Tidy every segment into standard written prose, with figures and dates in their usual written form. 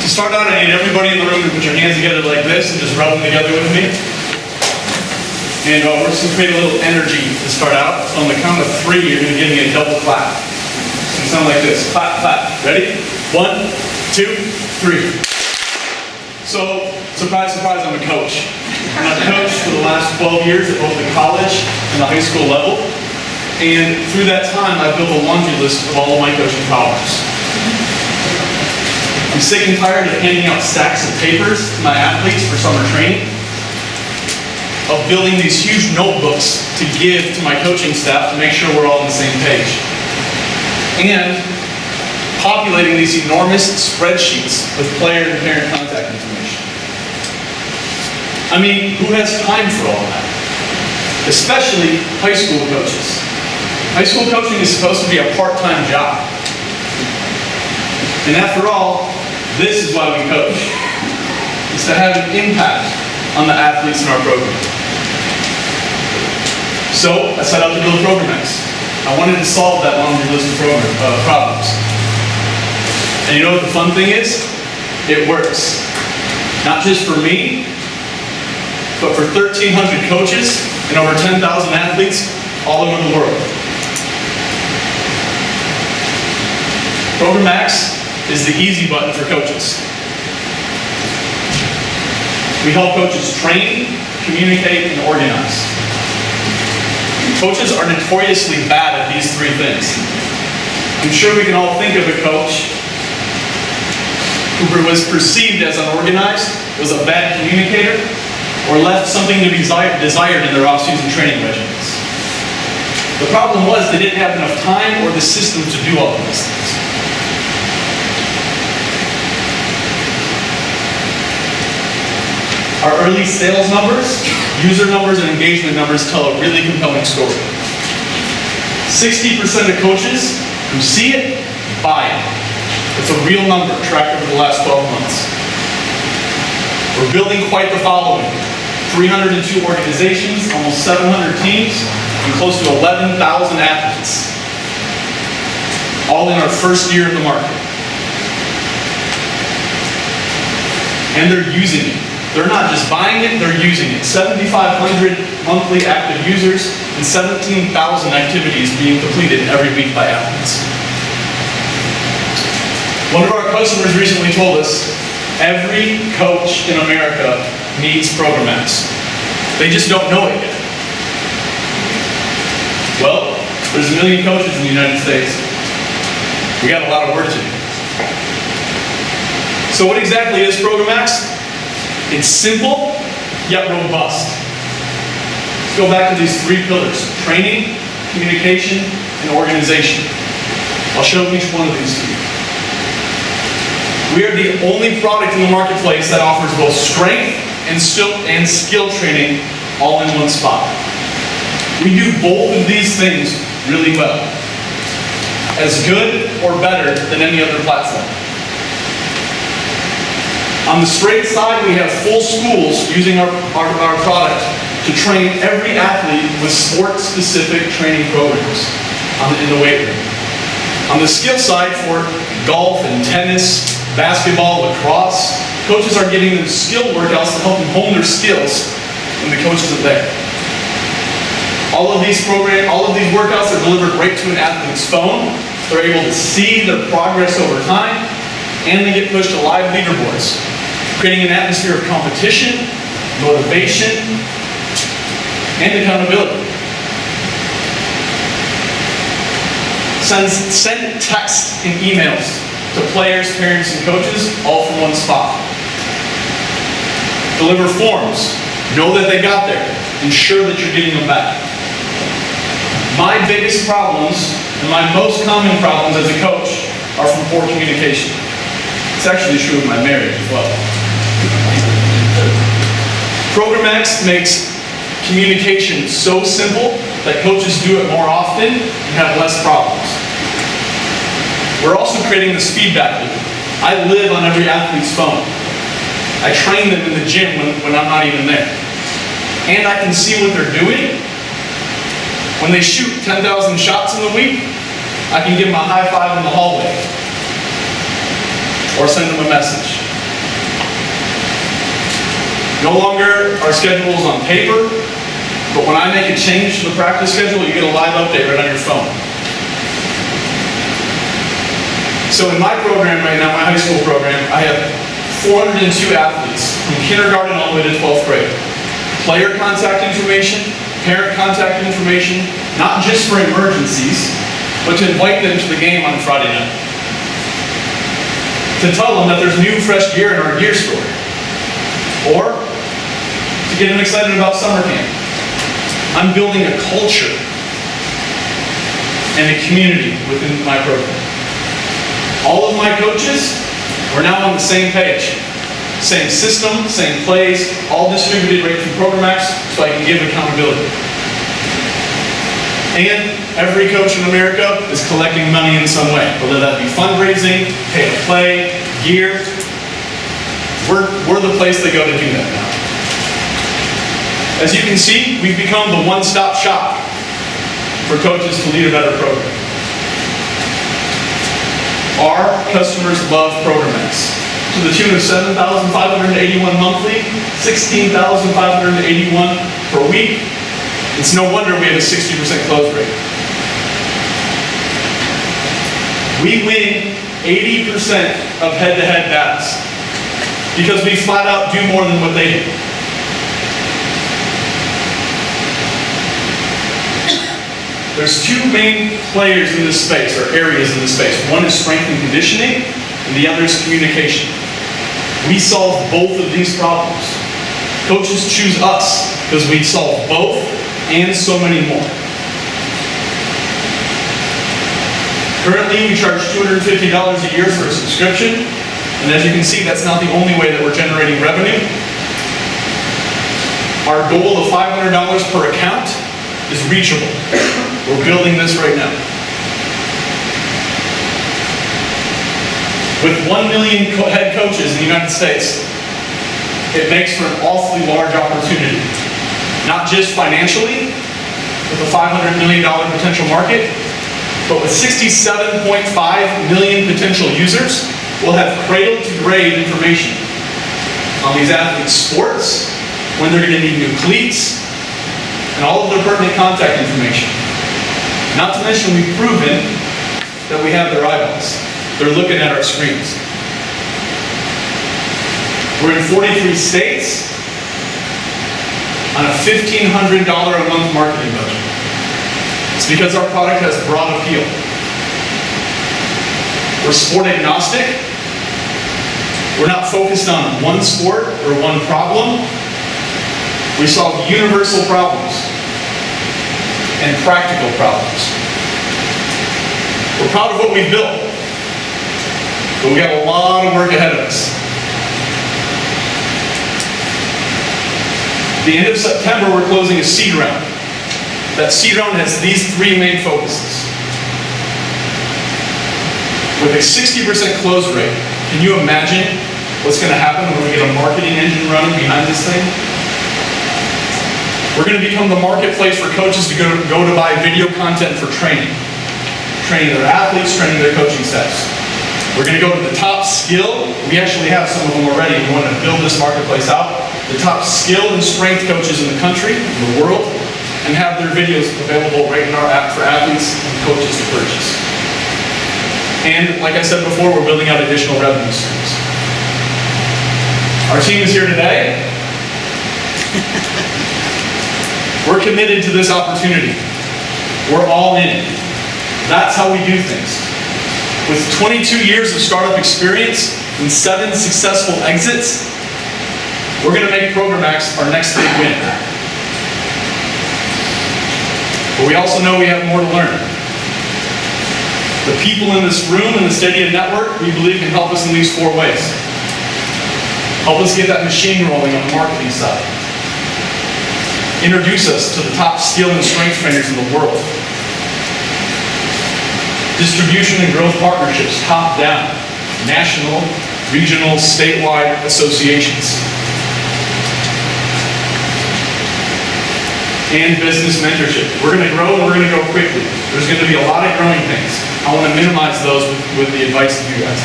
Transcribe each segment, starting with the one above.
To start out, I need everybody in the room to put your hands together like this and just rub them together with me. And we're just going to create a little energy to start out. So on the count of 3, you're going to give me a double clap. It's going to sound like this. Clap, clap. Ready? 1, 2, 3. So, surprise, surprise, I'm a coach. I've coached for the last 12 years at both the college and the high school level. And through that time, I've built a laundry list of all of my coaching problems. I'm sick and tired of handing out stacks of papers to my athletes for summer training, of building these huge notebooks to give to my coaching staff to make sure we're all on the same page, and populating these enormous spreadsheets with player and parent contact information. I mean, who has time for all that? Especially high school coaches. High school coaching is supposed to be a part-time job. And after all, this is why we coach. It's to have an impact on the athletes in our program. So I set out to build Programax. I wanted to solve that laundry list of problems. And you know what the fun thing is? It works. Not just for me, but for 1,300 coaches and over 10,000 athletes all over the world. Programax is the easy button for coaches. We help coaches train, communicate, and organize. Coaches are notoriously bad at these 3 things. I'm sure we can all think of a coach who was perceived as unorganized, was a bad communicator, or left something to be desired in their off-season training regimens. The problem was they didn't have enough time or the system to do all of these things. Our early sales numbers, user numbers, and engagement numbers tell a really compelling story. 60% of coaches who see it, buy it. It's a real number tracked over the last 12 months. We're building quite the following. 302 organizations, almost 700 teams, and close to 11,000 athletes. All in our first year in the market. And they're using it. They're not just buying it, they're using it. 7,500 monthly active users and 17,000 activities being completed every week by athletes. One of our customers recently told us, every coach in America needs Programax. They just don't know it yet. Well, there's 1 million coaches in the United States. We got a lot of work to do. So what exactly is Programax? It's simple, yet robust. Let's go back to these 3 pillars: training, communication, and organization. I'll show each one of these to you. We are the only product in the marketplace that offers both strength and skill training all in one spot. We do both of these things really well. As good or better than any other platform. On the strength side, we have full schools using our product to train every athlete with sport-specific training programs in the weight room. On the skill side, for golf and tennis, basketball, lacrosse, coaches are getting them skill workouts to help them hone their skills when the coaches are there. All of these workouts are delivered right to an athlete's phone. They're able to see their progress over time, and they get pushed to live leaderboards, creating an atmosphere of competition, motivation, and accountability. Send text and emails to players, parents, and coaches all from one spot. Deliver forms. Know that they got there. Ensure that you're getting them back. My biggest problems, and my most common problems as a coach, are from poor communication. It's actually true of my marriage as well. Programax makes communication so simple that coaches do it more often and have less problems. We're also creating this feedback loop. I live on every athlete's phone. I train them in the gym when I'm not even there. And I can see what they're doing. When they shoot 10,000 shots in the week, I can give them a high five in the hallway. Or send them a message. No longer are schedules on paper, but when I make a change to the practice schedule, you get a live update right on your phone. So in my program right now, my high school program, I have 402 athletes from kindergarten all the way to 12th grade. Player contact information, parent contact information, not just for emergencies, but to invite them to the game on Friday night. To tell them that there's new fresh gear in our gear store. Or to get them excited about summer camp. I'm building a culture and a community within my program. All of my coaches, we're now on the same page. Same system, same plays, all distributed right through Programax so I can give accountability. And every coach in America is collecting money in some way, whether that be fundraising, pay to play, gear. We're the place they go to do that now. As you can see, we've become the one-stop shop for coaches to lead a better program. Our customers love Programax. To the tune of $7,581 monthly, $16,581 per week. It's no wonder we have a 60% close rate. We win 80% of head-to-head battles because we flat out do more than what they do. There's two main players in this space, or areas in this space. One is strength and conditioning, and the other is communication. We solve both of these problems. Coaches choose us because we solve both and so many more. Currently, we charge $250 a year for a subscription, and as you can see, that's not the only way that we're generating revenue. Our goal of $500 per account is reachable. We're building this right now. With 1 million head coaches in the United States, it makes for an awfully large opportunity. Not just financially, with a $500 million potential market, but with 67.5 million potential users, we'll have cradle-to-grave information on these athletes' sports, when they're going to need new cleats, and all of their pertinent contact information. Not to mention, we've proven that we have their eyeballs. They're looking at our screens. We're in 43 states on a $1,500 a month marketing budget. It's because our product has broad appeal. We're sport agnostic. We're not focused on one sport or one problem. We solve universal problems and practical problems. We're proud of what we've built, but we got a lot of work ahead of us. At the end of September, we're closing a seed round. That seed round has these three main focuses. With a 60% close rate, can you imagine what's going to happen when we get a marketing engine running behind this thing? We're going to become the marketplace for coaches to go to buy video content for training. Training their athletes, training their coaching staffs. We're going to go to the top skill. We actually have some of them already. We want to build this marketplace out. The top skill and strength coaches in the country, in the world, and have their videos available right in our app for athletes and coaches to purchase. And like I said before, we're building out additional revenue streams. Our team is here today. We're committed to this opportunity. We're all in. That's how we do things. With 22 years of startup experience and 7 successful exits, we're going to make Programax our next big win. But we also know we have more to learn. The people in this room and the Stadia network, we believe, can help us in these 4 ways. Help us get that machine rolling on the marketing side. Introduce us to the top skill and strength trainers in the world. Distribution and growth partnerships, top down, national, regional, statewide associations. And business mentorship. We're going to grow and we're going to go quickly. There's going to be a lot of growing things. I want to minimize those with the advice of you guys.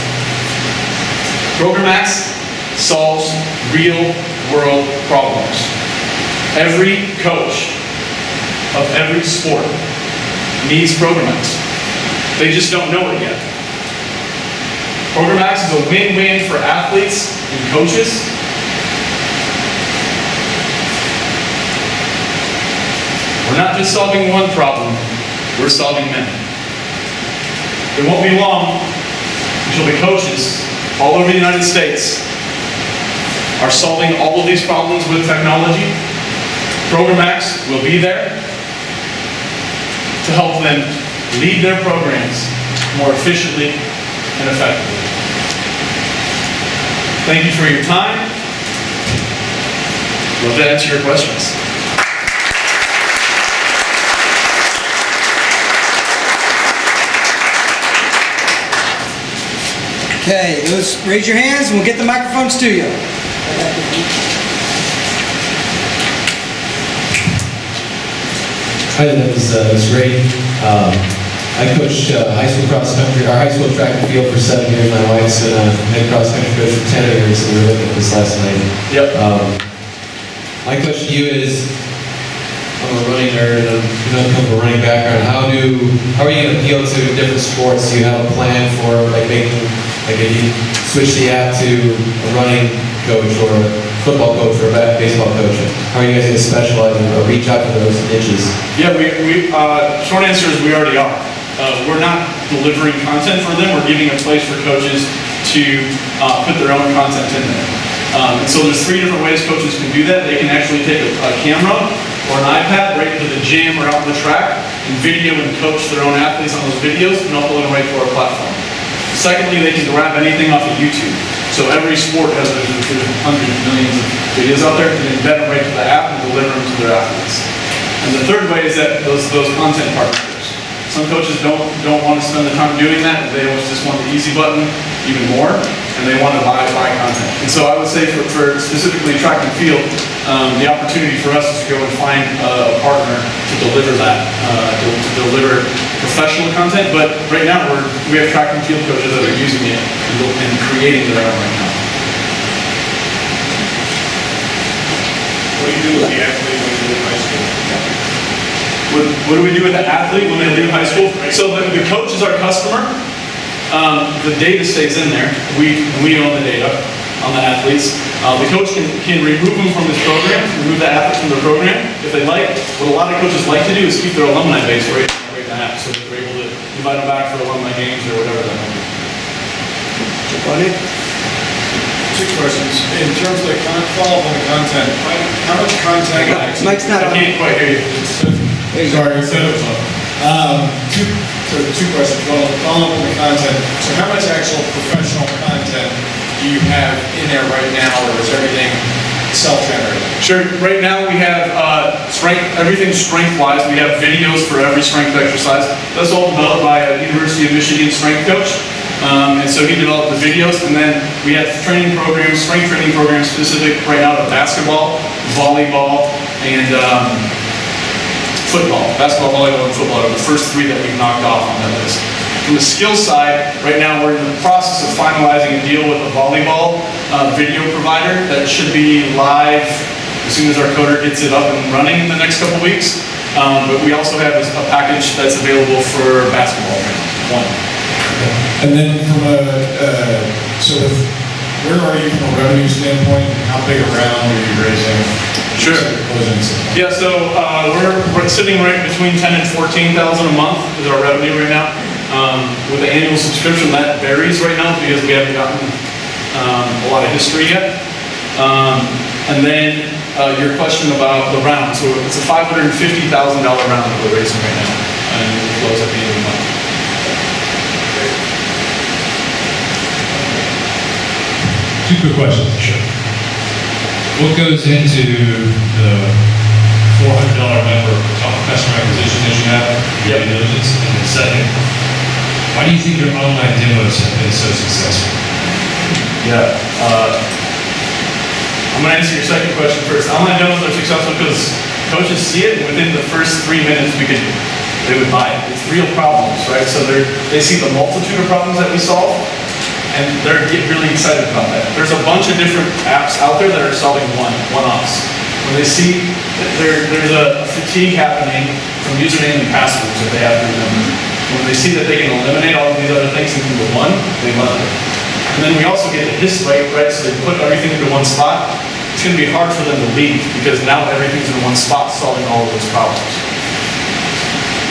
Programax solves real world problems. Every coach of every sport needs Programax. They just don't know it yet. Programax is a win-win for athletes and coaches. We're not just solving one problem, we're solving many. It won't be long until the coaches all over the United States are solving all of these problems with technology. Programax will be there to help them lead their programs more efficiently and effectively. Thank you for your time. Love to answer your questions. Okay, those raise your hands and we'll get the microphones to you. Hi, that was great. I coached high school cross country, or high school track and field for 7 years. My wife's been a head cross country coach for 10 years, and we were looking at this last night. Yep. My question to you is, I'm a running nerd, and I'm come from a running background. How are you going to appeal to different sports? Do you have a plan for like making, like if you switch the app to a running coach or a football coach or a baseball coach? How are you guys going to specialize or reach out to those niches? Yeah, short answer is we already are. We're not delivering content for them. We're giving a place for coaches to put their own content in there. And so there's 3 different ways coaches can do that. They can actually take a camera or an iPad right into the gym or out on the track and video and coach their own athletes on those videos and upload them right to our platform. Secondly, they can grab anything off of YouTube. So every sport has hundreds of millions of videos out there, and embed them right to the app and deliver them to their athletes. And the third way is that those content partnerships. Some coaches don't want to spend the time doing that. They always just want the easy button even more, and they want to buy content. And so I would say for specifically track and field, the opportunity for us is to go and find a partner to deliver that, to deliver professional content. But right now we have track and field coaches that are using it and creating their own right now. What do you do with the athlete when they leave high school? What do we do with the athlete when they leave high school? So the coach is our customer. The data stays in there. We own the data on the athletes. The coach can remove them from his program, remove the athlete from the program if they like. What a lot of coaches like to do is keep their alumni base right in the app so that they're able to invite them back for alumni games or whatever that might be. 2 questions. In terms of the follow-up on the content, how much content? Mike's not I on. can't quite hear you. Sorry, two questions. Well, follow up on the content. So how much actual professional content do you have in there right now, or is everything self-generated? Sure. Right now we have everything strength-wise. We have videos for every strength exercise. That's all developed by a University of Michigan strength coach. And so he developed the videos, and then we have strength training programs specific right now to basketball, volleyball, and football. Basketball, volleyball, and football are the first 3 that we've knocked off on that list. From the skill side, right now we're in the process of finalizing a deal with a volleyball video provider that should be live as soon as our coder gets it up and running in the next couple weeks. But we also have a package that's available for basketball right now. And then from where are you from a revenue standpoint? How big a round are you raising? Sure. Yeah, so we're sitting right between 10 and 14,000 a month is our revenue right now. With the annual subscription, that varies right now because we haven't gotten a lot of history yet. And then your question about the round. So it's a $550,000 round that we're raising right now, and we'll close at the end of the month. 2 quick questions. Sure. What goes into the $400 member customer acquisition that you have? Yep. Due diligence. And then second, why do you think your online demos have been so successful? Yeah. I'm going to answer your second question first. Online demos are successful because coaches see it, and within the first 3 minutes they would buy it. It's real problems, right? So they see the multitude of problems that we solve, and they're getting really excited about that. There's a bunch of different apps out there that are solving one-offs. When they see that there's a fatigue happening from username and passwords that they have to remember. When they see that they can eliminate all of these other things into one, they love it. And then we also get the hiss rate, right? So they put everything into one spot. It's going to be hard for them to leave because now everything's in one spot solving all of those problems.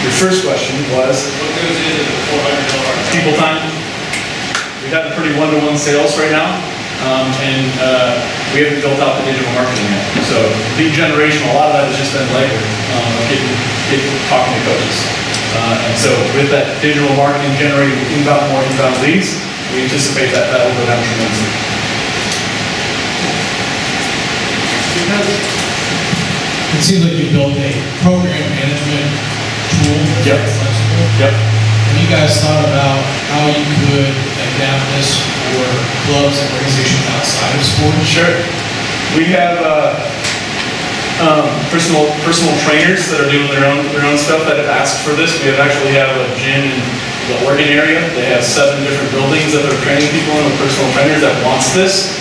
Your first question was, What goes into the $400? people time. We have pretty one-to-one sales right now, and we haven't built out the digital marketing yet. So lead generation, a lot of that has just been legwork, talking to coaches. And so with that digital marketing generating more inbound leads, we anticipate that will go down tremendously. It seems like you built a program management tool that's Yep. very flexible. Yep. Have you guys thought about how you could adapt this for clubs and organizations outside of sports? Sure. We have personal trainers that are doing their own stuff that have asked for this. We actually have a gym in the Oregon area. They have 7 different buildings that they're training people in with personal trainers that wants this.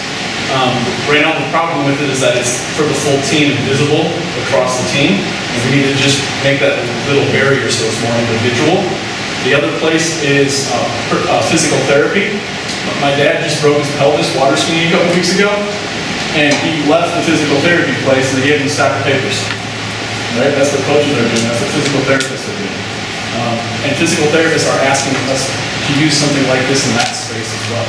Right now the problem with it is that it's for the full team and visible across the team. And we need to just make that little barrier so it's more individual. The other place is physical therapy. My dad just broke his pelvis water skiing a couple weeks ago, and he left the physical therapy place and they gave him a stack of papers. Right? That's what coaches are doing. That's what physical therapists are doing. And physical therapists are asking us to use something like this in that space as well.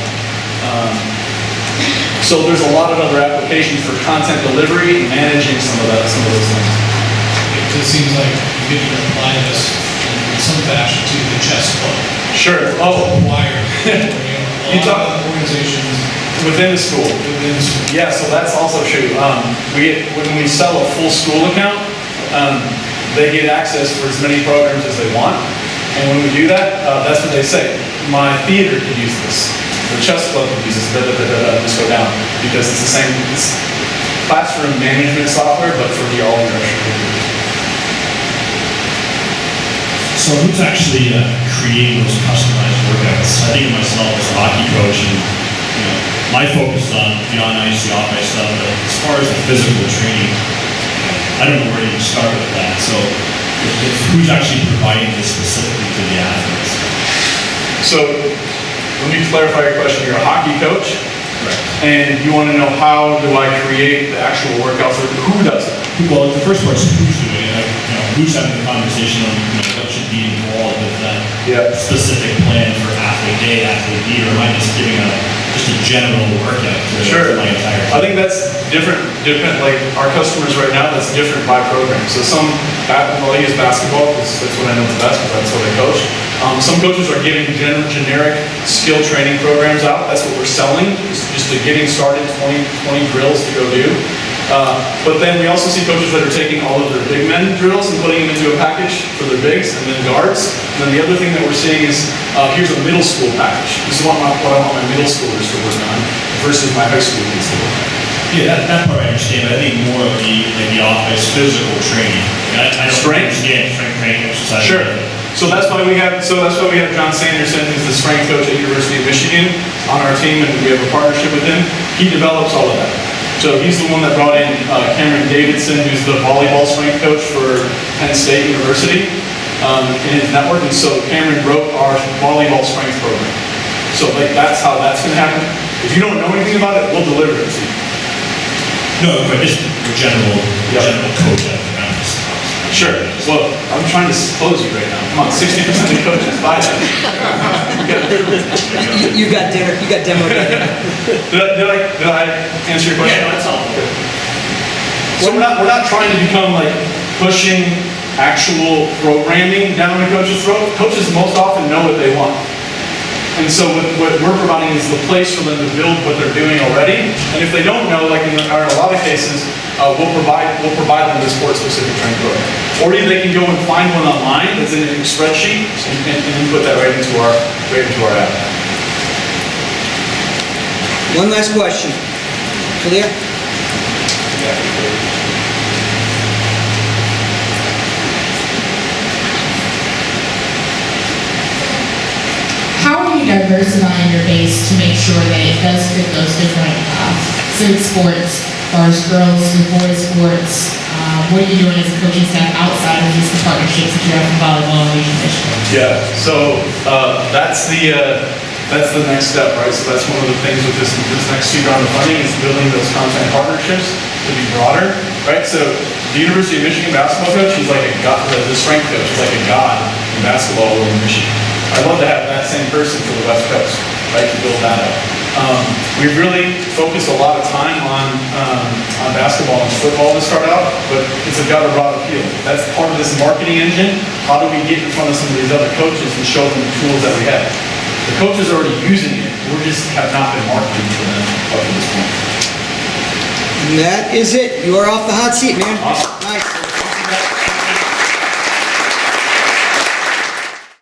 So there's a lot of other applications for content delivery and managing some of those things. It seems like you could apply this in some fashion to the chess club. Sure. Oh, Wired. You A talk- lot of organizations within the school. within the school. Yeah, so that's also true. When we sell a full school account, they get access for as many programs as they want. And when we do that, that's what they say. My theater could use this. The chess club could use this. Just go down because it's the same. It's classroom management software, but for the all-English. So who's actually creating those customized workouts? I think of myself as a hockey coach, and my focus is on the on-ice, the off-ice stuff. But as far as the physical training, I don't know where to even start with that. So who's actually providing this specifically to the athletes? So let me clarify your question. You're a hockey coach, Right. and you want to know how do I create the actual workouts, or who does it? Well, the first part is who's doing it. Like, who's having the conversation on what should be involved with that Yeah. specific plan for athlete A, athlete B, or am I just giving just a general workout to Sure. my entire I think that's different, like our customers right now, that's different by program. So well, I use basketball, because that's what I know the best, because that's what I coach. Some coaches are giving generic skill training programs out. That's what we're selling, just to getting started, 20 drills to go do. But then we also see coaches that are taking all of their big men drills and putting them into a package for their bigs and then guards. And then the other thing that we're seeing is, here's a middle school package. This is what I want my middle schoolers to work on versus my high school kids to work on. Yeah, that part I understand, but I think more of the office physical training. I don't Strength? understand strength training exercise. Sure. So that's why we have John Sanderson, who's the strength coach at University of Michigan, on our team, and we have a partnership with him. He develops all of that. So he's the one that brought in Cameron Davidson, who's the volleyball strength coach for Penn State University, in his network. And so Cameron wrote our volleyball strength program. So that's how that's going to happen. If you don't know anything about it, we'll deliver it to you. No, but just your general coach at the campus. Sure. Well, I'm trying to close you right now. Come on, 60% of coaches buy that. You got dinner. You got demo dinner. Did I answer your question? Yeah, that's all. So we're not trying to become like pushing actual programming down the coach's throat. Coaches most often know what they want. And so what we're providing is the place for them to build what they're doing already. And if they don't know, like in a lot of cases, we'll provide them the sport-specific training program. Or they can go and find one online that's in a spreadsheet and input that right into our app. One last question. Clear? how are you diversifying your base to make sure that it does fit those different civic sports, bars, girls, boys sports? What are you doing as a coaching staff outside of just the partnerships that you have with volleyball and Asian Michigan? Yeah, so that's the next step, right? So that's one of the things with this next seed round of funding is building those content partnerships to be broader, right? So the University of Michigan basketball coach, he's like a god, the strength coach is like a god in basketball over in Michigan. I'd love to have that same person for the West Coast, right, to build that up. We've really focused a lot of time on basketball and football to start out, but it's got a broad appeal. That's part of this marketing engine. How do we get in front of some of these other coaches and show them the tools that we have? The coaches are already using it. We just have not been marketing for them up to this point. And that is it. You are off the hot seat, man. Awesome.